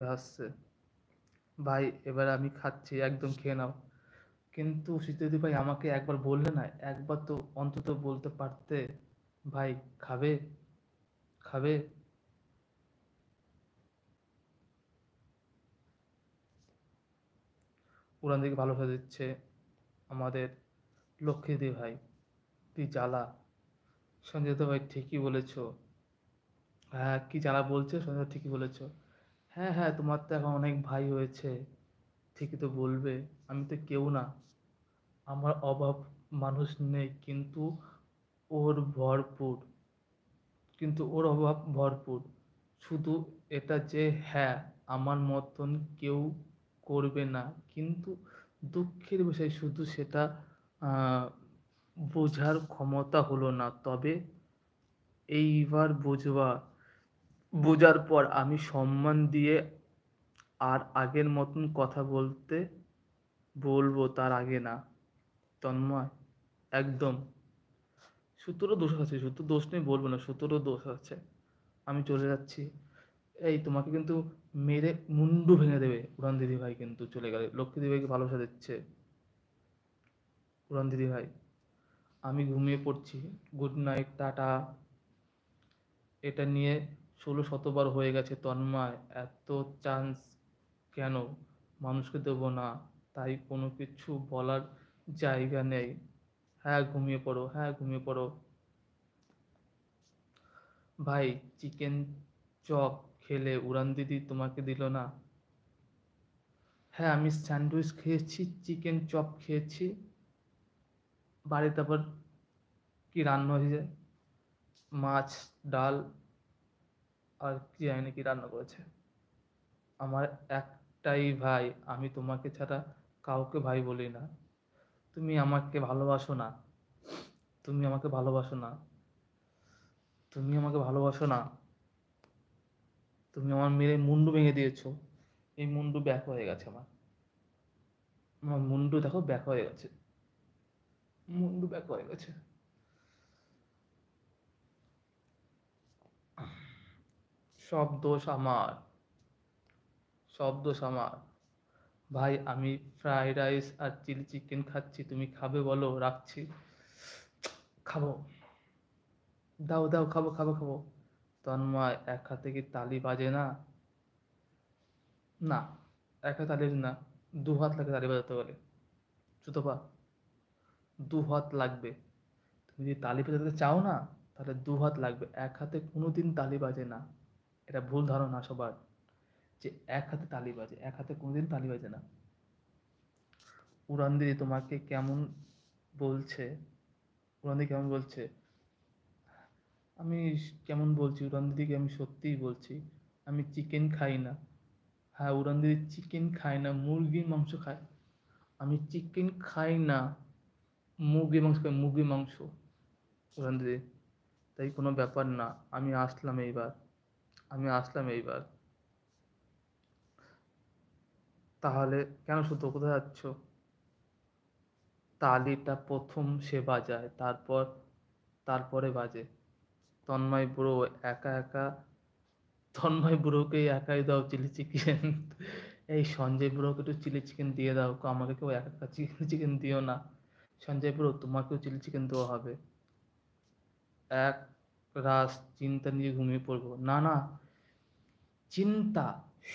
আসছে। ভাই এবার আমি খাচ্ছি, একদম খেয়ে নাও। কিন্তু শীতদি ভাই আমাকে একবার বললে না, একবার তো অন্তত বলতে পারতে, ভাই খাবে, খাবে। উড়ান দিকে ভালো হয়ে দিচ্ছে আমাদের লক্ষ্মীদি ভাই, কি জ্বালা। সঞ্জয় তো ভাই ঠিকই বলেছো। হ্যাঁ, কি জ্বালা বলছে সঞ্জয়, ঠিকই বলেছো। হ্যাঁ হ্যাঁ, তোমার তো এখন অনেক ভাই হয়েছে, ঠিকই তো বলবে। আমি তো কেউ না, আমার অভাব মানুষ নেই, কিন্তু ওর ভরপুর, কিন্তু ওর অভাব ভরপুর। শুধু এটা যে হ্যাঁ, আমার মতন কেউ করবে না, কিন্তু দুঃখের বিষয় শুধু সেটা আহ, বোঝার ক্ষমতা হলো না। তবে এইবার বুঝবা, বোঝার পর আমি সম্মান দিয়ে আর আগের মতন কথা বলতে বলবো, তার আগে না। তন্ময়, একদম। সুতোরও দোষ আছে, সুতো দোষ নেই বলবো না, সুতোরও দোষ আছে। আমি চলে যাচ্ছি। এই তোমাকে কিন্তু মেরে মুন্ডু ভেঙে দেবে উড়ান দিদি ভাই, কিন্তু চলে গেলে। লক্ষ্মী দিদি ভাইকে ভালোবাসা দিচ্ছে উড়ান দিদি ভাই। আমি ঘুমিয়ে পড়ছি। Good night, tata. এটা নিয়ে 16 শতবার হয়ে গেছে তন্ময়, এত চান্স কেন মানুষকে দেবো না? তাই কোনো কিছু বলার জায়গা নেই। হ্যাঁ ঘুমিয়ে পড়ো, হ্যাঁ ঘুমিয়ে পড়ো। ভাই, চিকেন চপ খেলে উড়ান দিদি তোমাকে দিল না? হ্যাঁ, আমি স্যান্ডউইচ খেয়েছি, চিকেন চপ খেয়েছি। বাড়িতে আবার কি রান্না হয়েছে, মাছ, ডাল, আর কি জানি কি রান্না করেছে। আমার একটাই ভাই, আমি তোমাকে ছাড়া কাউকে ভাই বলি না। তুমি আমাকে ভালোবাসো না, তুমি আমাকে ভালোবাসো না, তুমি আমাকে ভালোবাসো না। তুমি আমার মেরে মুন্ডু ভেঙে দিয়েছো। এই মুন্ডু ব্যাক হয়ে গেছে আমার। আমার মুন্ডু দেখো ব্যাক হয়ে গেছে, মুন্ডু ব্যাক হয়ে গেছে। সব দোষ আমার, সব দোষ আমার। ভাই আমি ফ্রাইড রাইস আর চিলি চিকেন খাচ্ছি, তুমি খাবে বলো? রাখছি, খাবো। দাও দাও, খাবো খাবো খাবো। তন্ময়, এক হাতে কি তালি বাজে না? না, এক হাতে তালি বাজে না, দু হাত লাগে তালি বাজাতে বলে। সুতপা, দু হাত লাগবে। তুমি যদি তালি বাজাতে চাও না, তাহলে দু হাত লাগবে, এক হাতে কোনোদিন তালি বাজে না। এটা ভুল ধারণা সবার, যে এক হাতে তালি বাজে, এক হাতে কোনোদিন তালি বাজে না। উড়ান দিদি তোমাকে কেমন বলছে, উড়ান দিদি কেমন বলছে? আমি কেমন বলছি উড়ান দিদিকে? আমি সত্যিই বলছি, আমি চিকেন খাই না। হ্যাঁ, উড়ান দিদি চিকেন খায় না, মুরগির মাংস খায়। আমি চিকেন খাই না, মুরগির মাংস খাই, মুরগির মাংস। উড়ান দিদি, তাই কোনো ব্যাপার না। আমি আসলাম এইবার, আমি আসলাম এইবার। তাহলে কেন শুধু কোথায় যাচ্ছ? তালিটা প্রথম সে বাজায়, তারপর তারপরে বাজে। তন্ময় বুড়ো একা একা, তন্ময় বুড়োকে একাই দাও চিলি চিকেন। এই সঞ্জয় বুড়োকে একটু চিলি চিকেন দিয়ে দাও, আমাকে কেউ একা একা চিলি চিকেন দিও না। সঞ্জয় বুড়ো, তোমাকেও চিলি চিকেন দেওয়া হবে। এক রাত চিন্তা নিয়ে ঘুমিয়ে পড়বো না, না। চিন্তা,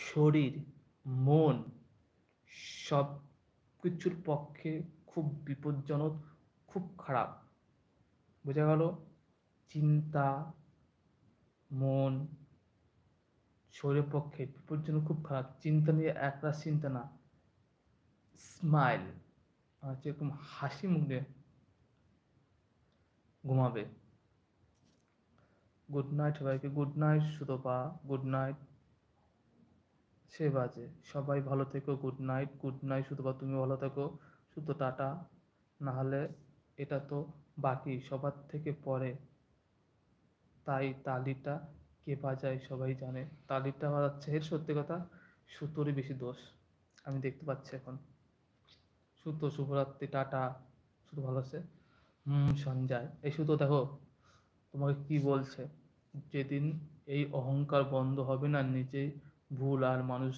শরীর, মন, সব কিছুর পক্ষে খুব বিপজ্জনক, খুব খারাপ। বোঝা গেল? চিন্তা, মন, শরীরের পক্ষে বিপজ্জনক, খুব খারাপ। চিন্তা নিয়ে এক রাত চিন্তা না, স্মাইল, যেরকম হাসি মুখ দিয়ে ঘুমাবে। গুড নাইট সবাইকে, good night Sutapa, good night. সে বাজে, সবাই ভালো থেকো, good night, good night Sutapa, তুমি ভালো থেকো। সুতো, টাটা। না হলে এটা তো বাকি সবার থেকে পরে, তাই তালিটা কে বাজায় সবাই জানে। তালিটা বাজাচ্ছে, এর সত্যি কথা সুতোরই বেশি দোষ, আমি দেখতে পাচ্ছি এখন। সুতো, শুভরাত্রি, টাটা। সুতো ভালো আছে। সঞ্জয়, এই সুতো দেখো তোমাকে কি বলছে। যেদিন এই অহংকার বন্ধ হবে না, নিজেই ভুল আর মানুষ